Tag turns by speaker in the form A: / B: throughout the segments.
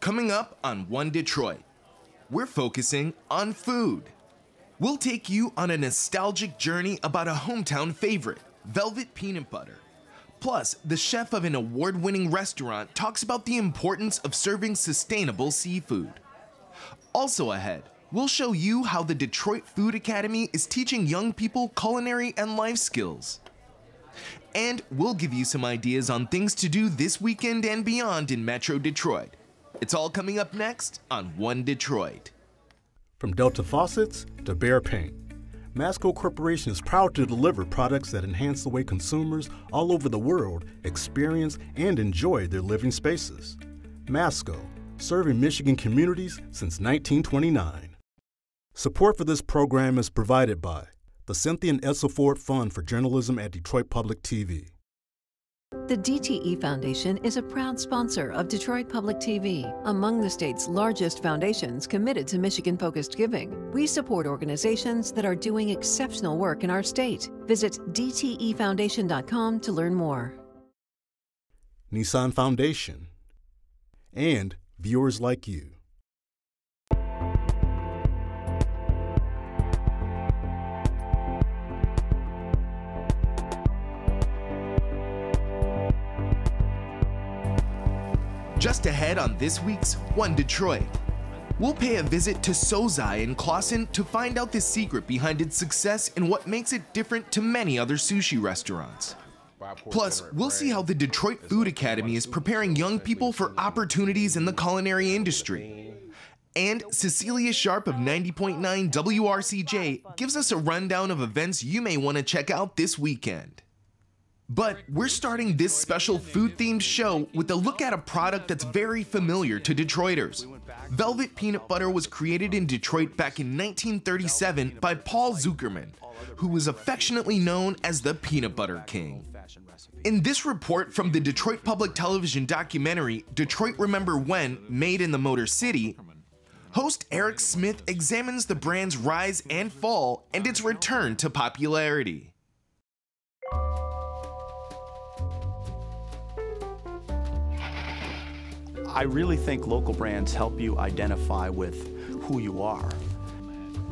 A: Coming up on One Detroit, we're focusing on food. We'll take you on a nostalgic journey about a hometown favorite, Velvet Peanut Butter. Plus, the chef of an award-winning restaurant talks about the importance of serving sustainable seafood. Also ahead, we'll show you how the Detroit Food Academy is teaching young people culinary and life skills. And we'll give you some ideas on things to do this weekend and beyond in Metro Detroit. It's all coming up next on One Detroit.
B: From Delta Faucets to Behr Paint, Masco Corporation is proud to deliver products that enhance the way consumers all over the world experience and enjoy their living spaces. Masco, serving Michigan communities since 1929. Support for this program is provided by the Cynthia and Edsel Ford Fund for Journalism at Detroit Public TV.
C: The DTE Foundation is a proud sponsor of Detroit Public TV, among the state's largest foundations committed to Michigan-focused giving. We support organizations that are doing exceptional work in our state. Visit dtefoundation.com to learn more.
B: Nissan Foundation and viewers like you.
A: Just ahead on this week's One Detroit, we'll pay a visit to Sozai in Clawson to find out the secret behind its success and what makes it different to many other sushi restaurants. Plus, we'll see how the Detroit Food Academy is preparing young people for opportunities in the culinary industry. And Cecilia Sharp of 90.9 WRCJ gives us a rundown of events you may want to check out this weekend. But we're starting this special food-themed show with a look at a product that's very familiar to Detroiters. Velvet Peanut Butter was created in Detroit back in 1937 by Paul Zuckerman, who was affectionately known as the Peanut Butter King. In this report from the Detroit Public Television documentary, Detroit Remember When, made in the Motor City, host Eric Smith examines the brand's rise and fall and its return to popularity.
D: I really think local brands help you identify with who you are.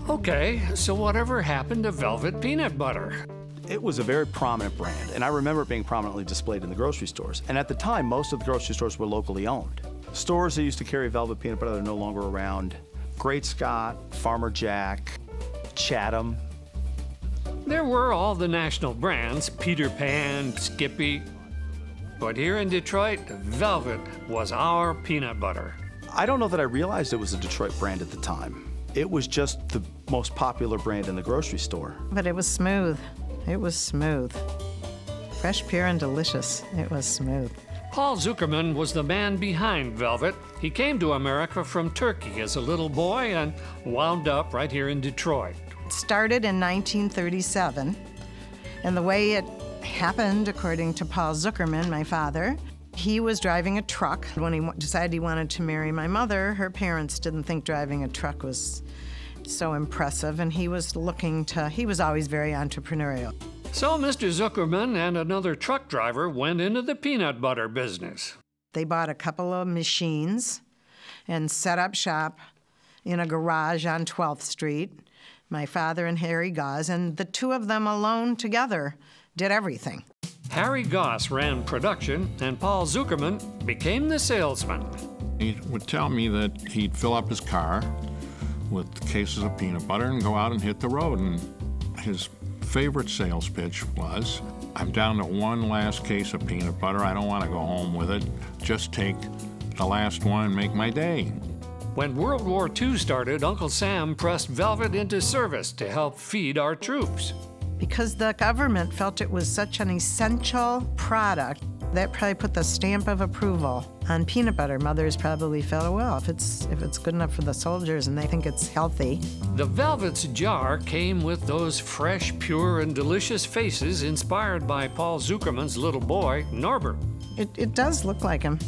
E: Okay, so whatever happened to Velvet Peanut Butter?
D: It was a very prominent brand, and I remember it being prominently displayed in the grocery stores. And at the time, most of the grocery stores were locally owned. Stores that used to carry Velvet Peanut Butter are no longer around. Great Scott, Farmer Jack, Chatham.
E: There were all the national brands, Peter Pan, Skippy. But here in Detroit, Velvet was our peanut butter.
D: I don't know that I realized it was a Detroit brand at the time. It was just the most popular brand in the grocery store.
F: But it was smooth. It was smooth. Fresh, pure, and delicious. It was smooth.
E: Paul Zuckerman was the man behind Velvet. He came to America from Turkey as a little boy and wound up right here in Detroit.
F: It started in 1937, and the way it happened, according to Paul Zuckerman, my father, he was driving a truck. When he decided he wanted to marry my mother, her parents didn't think driving a truck was so impressive, and he was always very entrepreneurial.
E: So Mr. Zuckerman and another truck driver went into the peanut butter business.
F: They bought a couple of machines and set up shop in a garage on 12th Street, my father and Harry Gause, and the two of them alone together did everything.
E: Harry Goss ran production, and Paul Zuckerman became the salesman.
G: He would tell me that he'd fill up his car with cases of peanut butter and go out and hit the road. And his favorite sales pitch was, I'm down to one last case of peanut butter. I don't want to go home with it. Just take the last one and make my day.
E: When World War II started, Uncle Sam pressed Velvet into service to help feed our troops.
F: Because the government felt it was such an essential product, that probably put the stamp of approval on peanut butter. Mothers probably felt, well, if it's good enough for the soldiers and they think it's healthy.
E: The Velvet's jar came with those fresh, pure, and delicious faces inspired by Paul Zuckerman's little boy, Norbert.
F: It does look like him.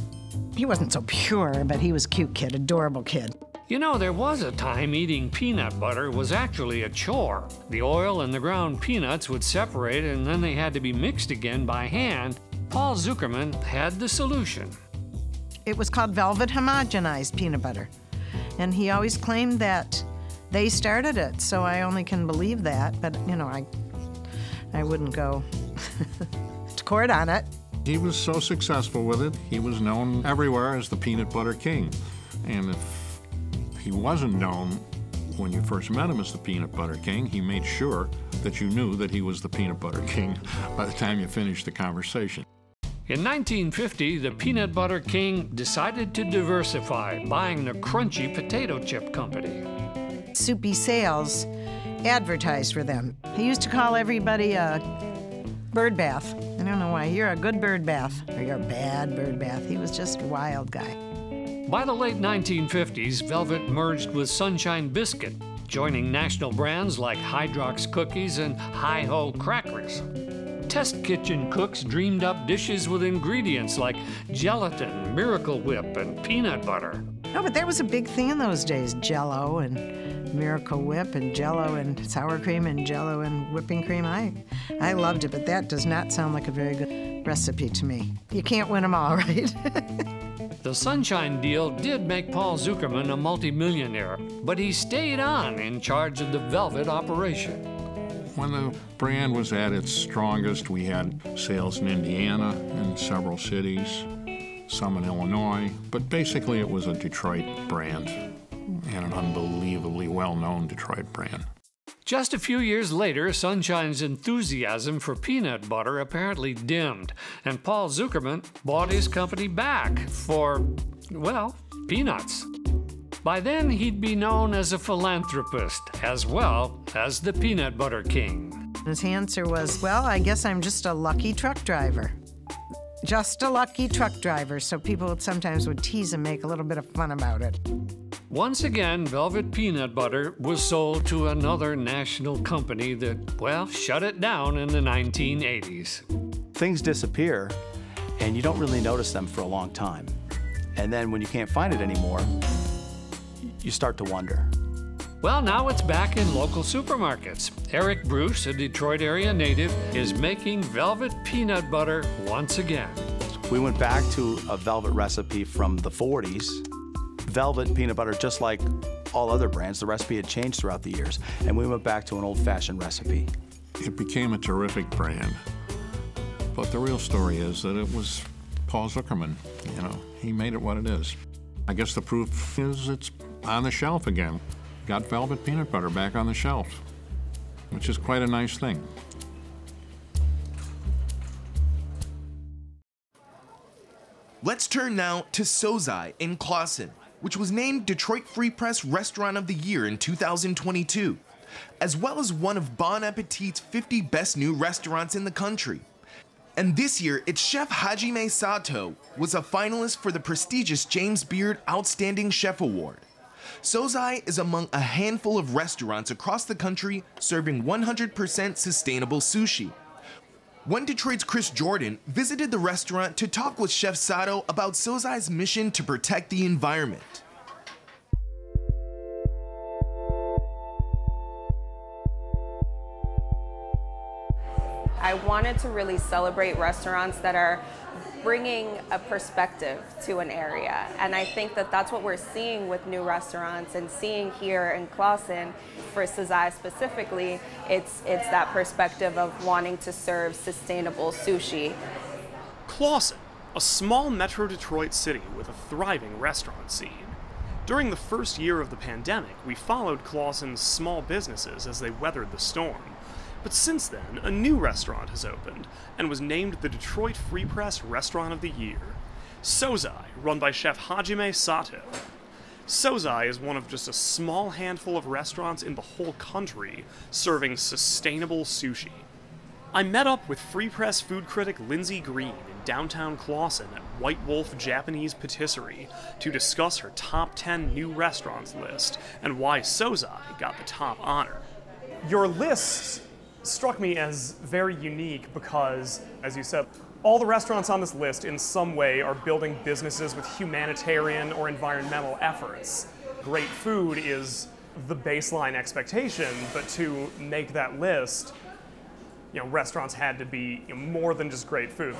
F: He wasn't so pure, but he was a cute kid, adorable kid.
E: You know, there was a time eating peanut butter was actually a chore. The oil and the ground peanuts would separate, and then they had to be mixed again by hand. Paul Zuckerman had the solution.
F: It was called velvet homogenized peanut butter. And he always claimed that they started it, so I only can believe that. But, you know, I wouldn't go to court on it.
G: He was so successful with it, he was known everywhere as the Peanut Butter King. And if he wasn't known when you first met him as the Peanut Butter King, he made sure that you knew that he was the Peanut Butter King by the time you finished the conversation.
E: In 1950, the Peanut Butter King decided to diversify, buying the crunchy potato chip company.
F: Soupy Sales advertised for them. He used to call everybody a bird bath. I don't know why. You're a good bird bath, or you're a bad bird bath. He was just a wild guy.
E: By the late 1950s, Velvet merged with Sunshine Biscuit, joining national brands like Hydrox Cookies and Hi-Ho Crackers. Test kitchen cooks dreamed up dishes with ingredients like gelatin, Miracle Whip, and peanut butter.
F: No, but that was a big thing in those days. Jell-O and Miracle Whip and Jell-O and sour cream and Jell-O and whipping cream. I loved it, but that does not sound like a very good recipe to me. You can't win them all, right?
E: The Sunshine deal did make Paul Zuckerman a multimillionaire, but he stayed on in charge of the Velvet operation.
G: When the brand was at its strongest, we had sales in Indiana and several cities, some in Illinois, but basically it was a Detroit brand, and an unbelievably well-known Detroit brand.
E: Just a few years later, Sunshine's enthusiasm for peanut butter apparently dimmed, and Paul Zuckerman bought his company back for, well, peanuts. By then, he'd be known as a philanthropist, as well as the Peanut Butter King.
F: His answer was, well, I guess I'm just a lucky truck driver. Just a lucky truck driver, so people sometimes would tease and make a little bit of fun about it.
E: Once again, Velvet Peanut Butter was sold to another national company that, well, shut it down in the 1980s.
D: Things disappear, and you don't really notice them for a long time. And then when you can't find it anymore, you start to wonder.
E: Well, now it's back in local supermarkets. Eric Bruce, a Detroit area native, is making Velvet Peanut Butter once again.
D: We went back to a Velvet recipe from the 40s. Velvet peanut butter, just like all other brands, the recipe had changed throughout the years, and we went back to an old-fashioned recipe.
G: It became a terrific brand, but the real story is that it was Paul Zuckerman. You know, he made it what it is. I guess the proof is it's on the shelf again. Got Velvet peanut butter back on the shelf, which is quite a nice thing.
A: Let's turn now to Sozai in Clawson, which was named Detroit Free Press Restaurant of the Year in 2022, as well as one of Bon Appetit's 50 best new restaurants in the country. And this year, its chef Hajime Sato was a finalist for the prestigious James Beard Outstanding Chef Award. Sozai is among a handful of restaurants across the country serving 100% sustainable sushi. One Detroit's Chris Jordan visited the restaurant to talk with Chef Sato about Sozai's mission to protect the environment.
H: I wanted to really celebrate restaurants that are bringing a perspective to an area. And I think that that's what we're seeing with new restaurants and seeing here in Clawson, for Sozai specifically, it's that perspective of wanting to serve sustainable sushi.
I: Clawson, a small metro Detroit city with a thriving restaurant scene. During the first year of the pandemic, we followed Clawson's small businesses as they weathered the storm. But since then, a new restaurant has opened and was named the Detroit Free Press Restaurant of the Year. Sozai, run by chef Hajime Sato. Sozai is one of just a small handful of restaurants in the whole country serving sustainable sushi. I met up with Free Press food critic Lindsay Green in downtown Clawson at White Wolf Japanese Patisserie to discuss her top 10 new restaurants list and why Sozai got the top honor.
J: Your list struck me as very unique because, as you said, all the restaurants on this list in some way are building businesses with humanitarian or environmental efforts. Great food is the baseline expectation, but to make that list, restaurants had to be more than just great food.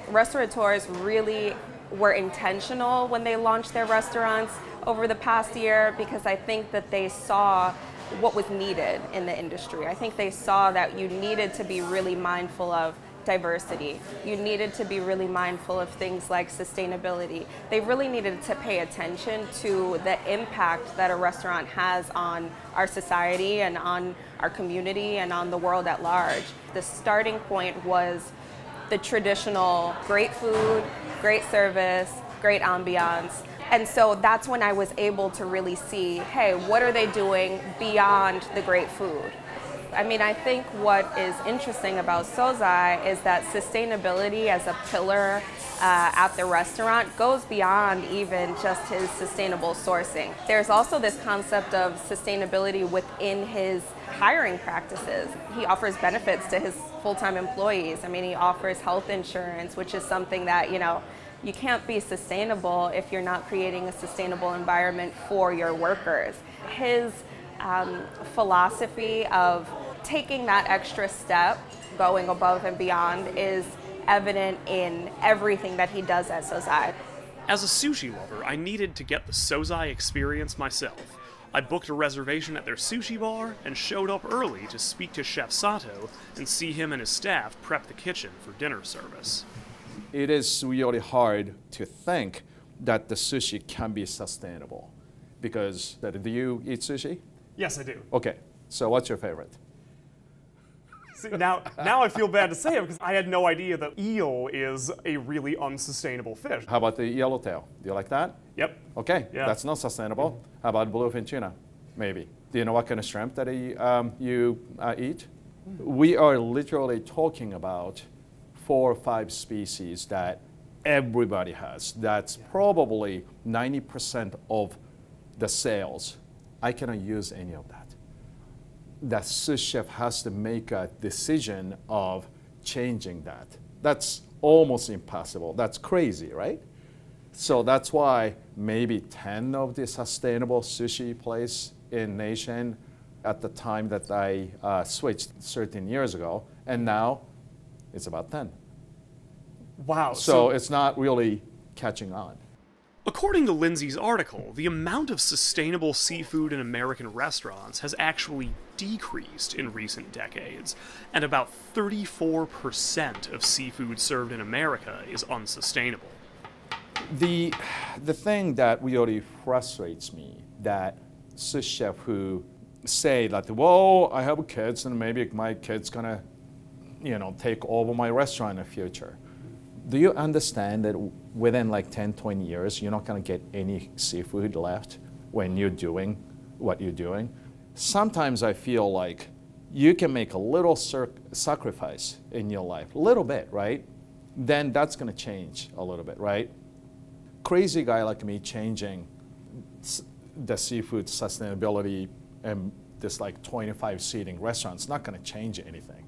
H: Restaurateurs really were intentional when they launched their restaurants over the past year, because I think that they saw what was needed in the industry. I think they saw that you needed to be really mindful of diversity. You needed to be really mindful of things like sustainability. They really needed to pay attention to the impact that a restaurant has on our society and on our community and on the world at large. The starting point was the traditional great food, great service, great ambiance. And so that's when I was able to really see, hey, what are they doing beyond the great food? I mean, I think what is interesting about Sozai is that sustainability as a pillar at the restaurant goes beyond even just his sustainable sourcing. There's also this concept of sustainability within his hiring practices. He offers benefits to his full-time employees. I mean, he offers health insurance, which is something that, you can't be sustainable if you're not creating a sustainable environment for your workers. His philosophy of taking that extra step, going above and beyond, is evident in everything that he does at Sozai.
I: As a sushi lover, I needed to get the Sozai experience myself. I booked a reservation at their sushi bar and showed up early to speak to Chef Sato and see him and his staff prep the kitchen for dinner service.
K: It is really hard to think that the sushi can be sustainable because, do you eat sushi?
J: Yes, I do.
K: Okay, so what's your favorite?
J: See, now I feel bad to say it because I had no idea that eel is a really unsustainable fish.
K: How about the yellowtail? Do you like that?
J: Yep.
K: Okay,
J: yeah.
K: That's not sustainable. How about bluefin tuna? Maybe. Do you know what kind of shrimp that you eat? We are literally talking about 4 or 5 species that everybody has. That's probably 90% of the sales. I cannot use any of that. The sous chef has to make a decision of changing that. That's almost impossible. That's crazy, right? So that's why maybe 10 of the sustainable sushi places in nation at the time that I switched 13 years ago, and now it's about 10.
J: Wow.
K: So it's not really catching on.
I: According to Lindsay's article, the amount of sustainable seafood in American restaurants has actually decreased in recent decades, and about 34% of seafood served in America is unsustainable.
K: The thing that really frustrates me, that sous chef who say that, well, I have kids and maybe my kid's gonna, take over my restaurant in the future. Do you understand that within like 10, 20 years, you're not going to get any seafood left when you're doing what you're doing? Sometimes I feel like you can make a little sacrifice in your life, a little bit, right? Then that's going to change a little bit, right? Crazy guy like me changing the seafood sustainability and this like 25 seating restaurant's not going to change anything.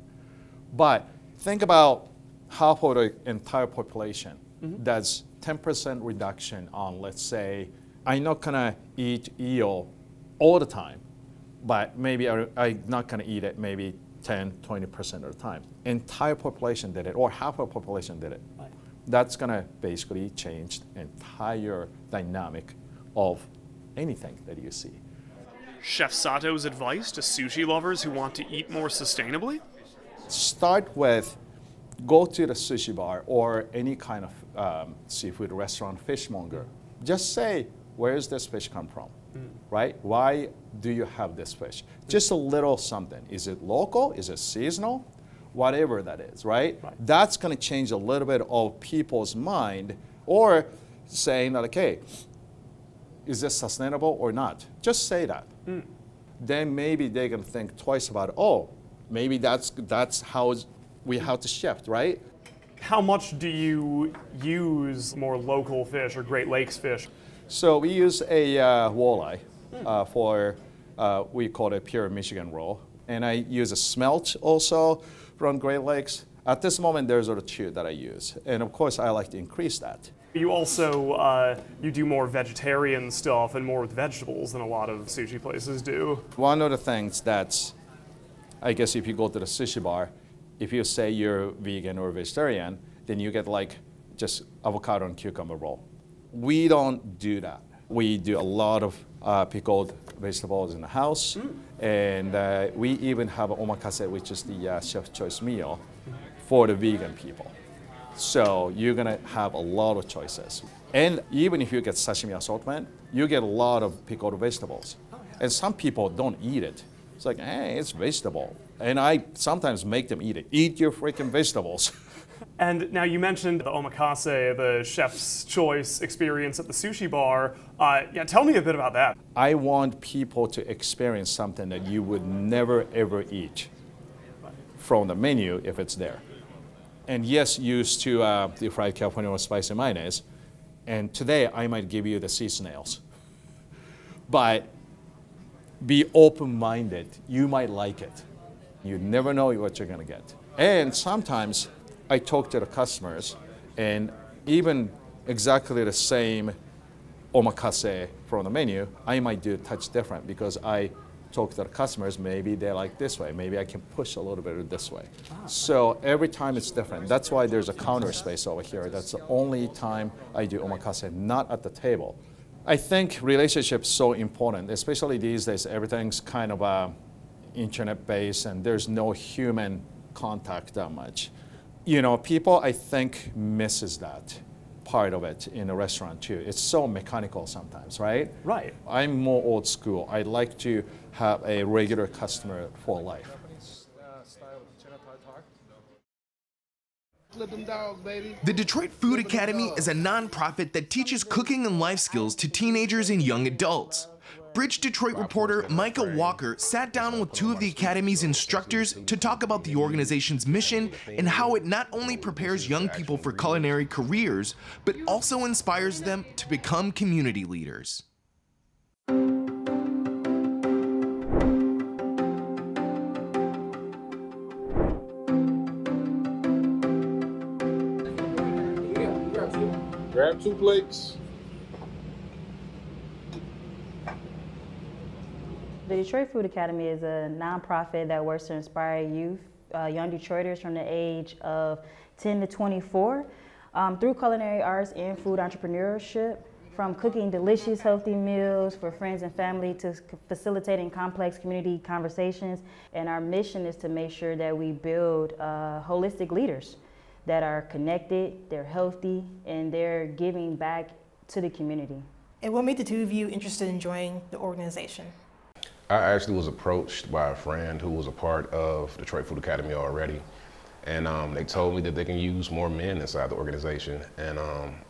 K: But think about half of the entire population. That's 10% reduction on, let's say, I'm not gonna eat eel all the time, but maybe I'm not gonna eat it maybe 10, 20% of the time. Entire population did it, or half of the population did it. Right. That's gonna basically change the entire dynamic of anything that you see.
I: Chef Sato's advice to sushi lovers who want to eat more sustainably?
K: Start with, go to the sushi bar or any kind of seafood restaurant, fishmonger. Just say, where does this fish come from, right? Why do you have this fish? Just a little something. Is it local? Is it seasonal? Whatever that is, right? That's going to change a little bit of people's mind, or saying that, okay, is this sustainable or not? Just say that. Then maybe they're going to think twice about it. Oh, maybe that's how we have to shift, right?
J: How much do you use more local fish or Great Lakes fish?
K: So we use a walleye for, we call it pure Michigan roll. And I use a smelt also from Great Lakes. At this moment, there's sort of 2 that I use. And of course, I like to increase that.
J: You also, you do more vegetarian stuff and more with vegetables than a lot of sushi places do.
K: One of the things that's, I guess if you go to the sushi bar, if you say you're vegan or vegetarian, then you get like just avocado and cucumber roll. We don't do that. We do a lot of pickled vegetables in the house, and we even have omakase, which is the chef's choice meal for the vegan people. So you're gonna have a lot of choices. And even if you get sashimi assortment, you get a lot of pickled vegetables. And some people don't eat it. It's like, hey, it's vegetable. And I sometimes make them eat it. Eat your freaking vegetables.
J: And now you mentioned the omakase, the chef's choice experience at the sushi bar. Yeah, tell me a bit about that.
K: I want people to experience something that you would never ever eat from the menu if it's there. And yes, used to the fried California with spicy mayonnaise. And today I might give you the sea snails. But be open-minded. You might like it. You never know what you're gonna get. And sometimes I talk to the customers, and even exactly the same omakase from the menu, I might do a touch different because I talk to the customers, maybe they like this way, maybe I can push a little bit this way. So every time it's different. That's why there's a counter space over here. That's the only time I do omakase, not at the table. I think relationships so important, especially these days. Everything's kind of internet-based, and there's no human contact that much. You know, people, I think, misses that part of it in a restaurant too. It's so mechanical sometimes, right?
J: Right.
K: I'm more old school. I like to have a regular customer for life.
A: The Detroit Food Academy is a nonprofit that teaches cooking and life skills to teenagers and young adults. Bridge Detroit reporter Micah Walker sat down with two of the Academy's instructors to talk about the organization's mission and how it not only prepares young people for culinary careers, but also inspires them to become community leaders.
L: Grab 2 plates.
M: The Detroit Food Academy is a nonprofit that works to inspire youth, young Detroiters from the age of 10 to 24 through culinary arts and food entrepreneurship, from cooking delicious, healthy meals for friends and family to facilitating complex community conversations. And our mission is to make sure that we build holistic leaders that are connected, they're healthy, and they're giving back to the community.
N: And what made the two of you interested in joining the organization?
L: I actually was approached by a friend who was a part of Detroit Food Academy already. And they told me that they can use more men inside the organization. And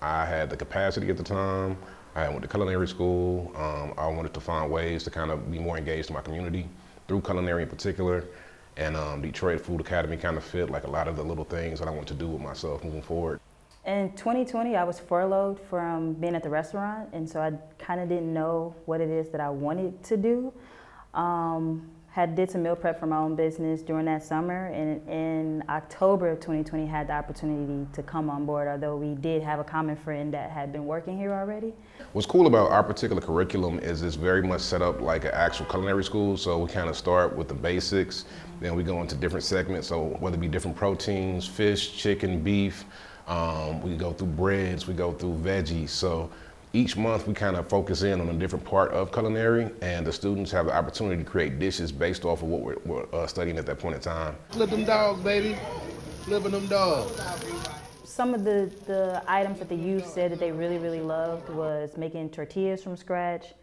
L: I had the capacity at the time. I went to culinary school. I wanted to find ways to kind of be more engaged in my community through culinary in particular. And Detroit Food Academy kind of fit like a lot of the little things that I want to do with myself moving forward.
M: In 2020, I was furloughed from being at the restaurant, and so I kind of didn't know what it is that I wanted to do. Had did some meal prep for my own business during that summer, and in October of 2020 had the opportunity to come on board, although we did have a common friend that had been working here already.
L: What's cool about our particular curriculum is it's very much set up like an actual culinary school, so we kind of start with the basics, then we go into different segments, so whether it be different proteins, fish, chicken, beef, we go through breads, we go through veggies, so each month we kind of focus in on a different part of culinary, and the students have the opportunity to create dishes based off of what we're studying at that point in time.
O: Flip them dogs, baby. Flipping them dogs.
M: Some of the items that the youth said that they really, really loved was making tortillas from scratch.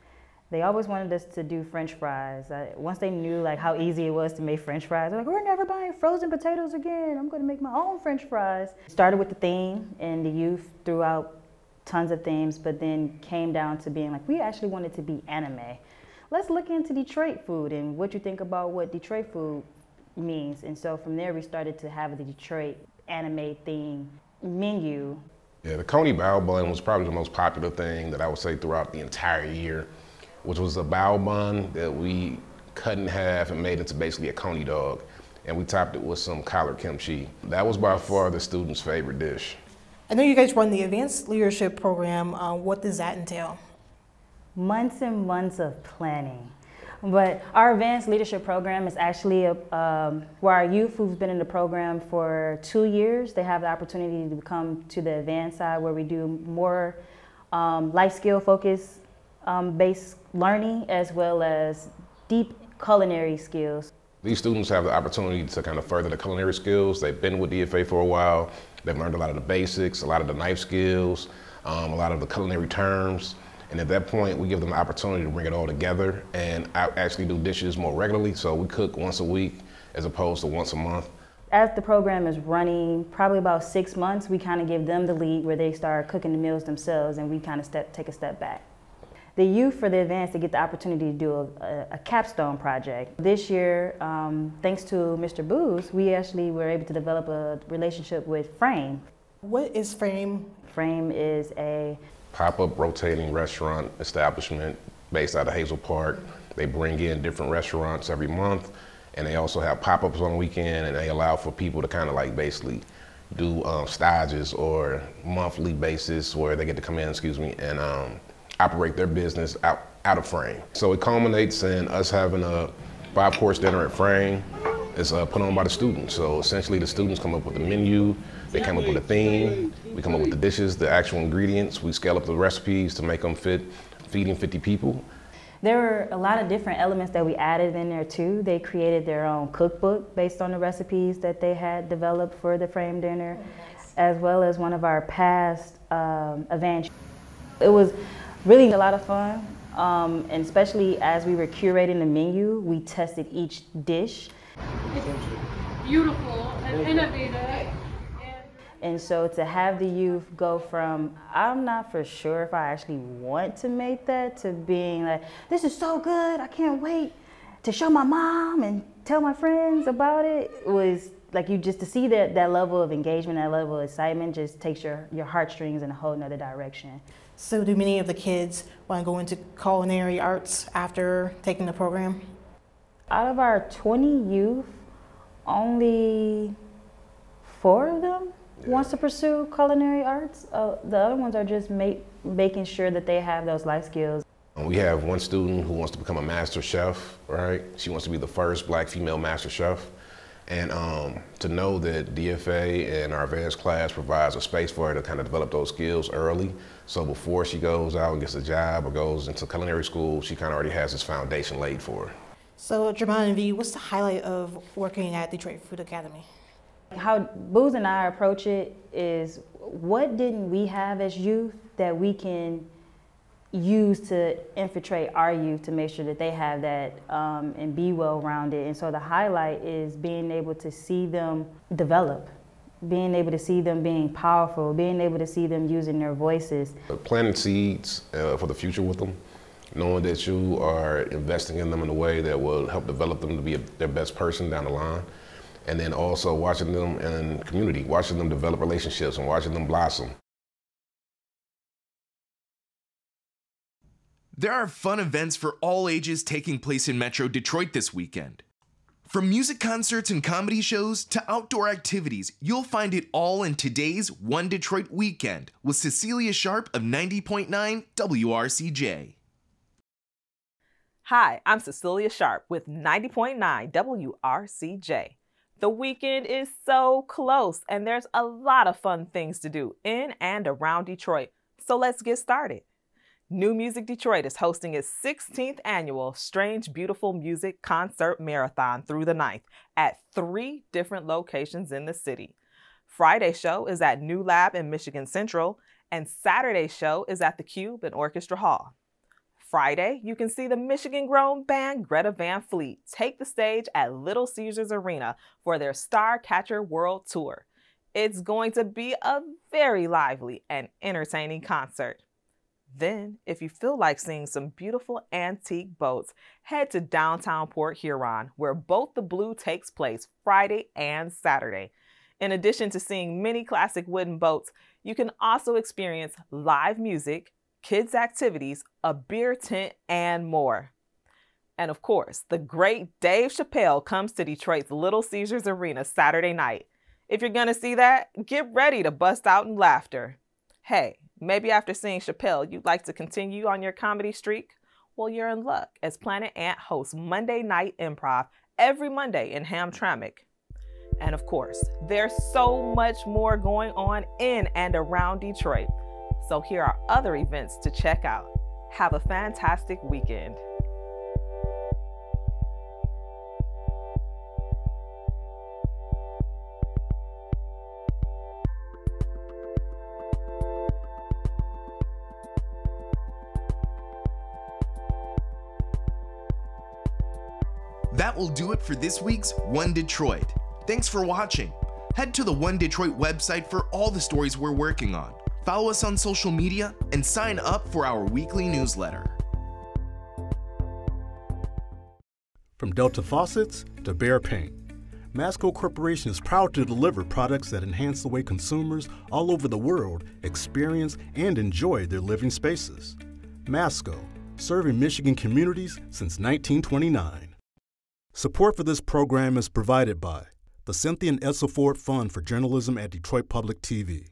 M: They always wanted us to do French fries. Once they knew like how easy it was to make French fries, they're like, we're never buying frozen potatoes again. I'm gonna make my own French fries. Started with the theme, and the youth threw out tons of themes, but then came down to being like, we actually wanted to be anime. Let's look into Detroit food and what you think about what Detroit food means. And so from there, we started to have the Detroit anime theme menu.
L: Yeah, the Coney Bao bun was probably the most popular thing that I would say throughout the entire year, which was a bao bun that we cut in half and made into basically a coney dog. And we topped it with some collard kimchi. That was by far the students' favorite dish.
N: I know you guys run the Advanced Leadership Program. What does that entail?
M: Months and months of planning. But our advanced leadership program is actually where our youth who've been in the program for 2 years, they have the opportunity to come to the advanced side where we do more life skill focus based learning as well as deep culinary skills.
L: These students have the opportunity to kind of further the culinary skills. They've been with DFA for a while. They've learned a lot of the basics, a lot of the knife skills, a lot of the culinary terms. And at that point, we give them the opportunity to bring it all together and actually do dishes more regularly. So we cook once a week as opposed to once a month.
M: As the program is running probably about 6 months, we kind of give them the lead where they start cooking the meals themselves and we kind of take a step back. The youth for the advanced, they get the opportunity to do a capstone project. This year, thanks to Mr. Booz, we actually were able to develop a relationship with Frame.
N: What is Frame?
M: Frame is a
L: pop-up rotating restaurant establishment based out of Hazel Park. They bring in different restaurants every month, and they also have pop-ups on the weekend, and they allow for people to kind of like basically do stages or monthly basis where they get to come in, and operate their business out of Frame. So it culminates in us having a 5-course dinner at Frame. It's put on by the students. So essentially the students come up with the menu, they come up with a theme, we come up with the dishes, the actual ingredients, we scale up the recipes to make them fit feeding 50 people.
M: There were a lot of different elements that we added in there too. They created their own cookbook based on the recipes that they had developed for the Frame dinner, as well as one of our past events. It was really a lot of fun, and especially as we were curating the menu, we tested each dish.
P: It's beautiful and innovative.
M: And so to have the youth go from, I'm not for sure if I actually want to make that, to being like, this is so good, I can't wait to show my mom and tell my friends about it, was like you just to see that level of engagement, that level of excitement just takes your heartstrings in a whole nother direction.
N: So do many of the kids want to go into culinary arts after taking the program?
M: Out of our 20 youth, only 4 of them wants to pursue culinary arts. The other ones are just making sure that they have those life skills.
L: We have one student who wants to become a master chef, right? She wants to be the first Black female master chef. And to know that DFA and our advanced class provides a space for her to kind of develop those skills early. So before she goes out and gets a job or goes into culinary school, she kind of already has this foundation laid for her.
N: So Jermon and V, what's the highlight of working at Detroit Food Academy?
M: How Booz and I approach it is, what didn't we have as youth that we can use to infiltrate our youth to make sure that they have that and be well-rounded. And so the highlight is being able to see them develop, being able to see them being powerful, being able to see them using their voices.
L: Planting seeds for the future with them, knowing that you are investing in them in a way that will help develop them to be their best person down the line. And then also watching them in community, watching them develop relationships and watching them blossom.
A: There are fun events for all ages taking place in Metro Detroit this weekend. From music concerts and comedy shows to outdoor activities, you'll find it all in today's One Detroit Weekend with Cecilia Sharp of 90.9 WRCJ.
Q: Hi, I'm Cecilia Sharp with 90.9 WRCJ. The weekend is so close and there's a lot of fun things to do in and around Detroit. So let's get started. New Music Detroit is hosting its 16th annual Strange Beautiful Music Concert Marathon through the 9th at 3 different locations in the city. Friday's show is at New Lab in Michigan Central, and Saturday's show is at the Cube in Orchestra Hall. Friday, you can see the Michigan-grown band Greta Van Fleet take the stage at Little Caesars Arena for their Starcatcher World Tour. It's going to be a very lively and entertaining concert. Then, if you feel like seeing some beautiful antique boats, head to downtown Port Huron, where Boat the Blue takes place Friday and Saturday. In addition to seeing many classic wooden boats, you can also experience live music, kids' activities, a beer tent, and more. And of course, the great Dave Chappelle comes to Detroit's Little Caesars Arena Saturday night. If you're gonna see that, get ready to bust out in laughter. Hey, maybe after seeing Chappelle, you'd like to continue on your comedy streak? Well, you're in luck, as Planet Ant hosts Monday Night Improv every Monday in Hamtramck. And of course, there's so much more going on in and around Detroit. So here are other events to check out. Have a fantastic weekend.
A: That will do it for this week's One Detroit. Thanks for watching. Head to the One Detroit website for all the stories we're working on. Follow us on social media and sign up for our weekly newsletter.
B: From Delta Faucets to Behr Paint, Masco Corporation is proud to deliver products that enhance the way consumers all over the world experience and enjoy their living spaces. Masco, serving Michigan communities since 1929. Support for this program is provided by the Cynthia and Essa Ford Fund for Journalism at Detroit Public TV.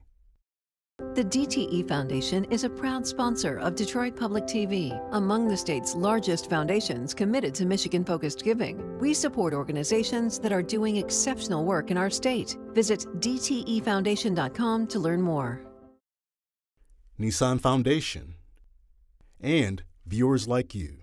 C: The DTE Foundation is a proud sponsor of Detroit Public TV, among the state's largest foundations committed to Michigan-focused giving. We support organizations that are doing exceptional work in our state. Visit dtefoundation.com to learn more.
B: Nissan Foundation and viewers like you.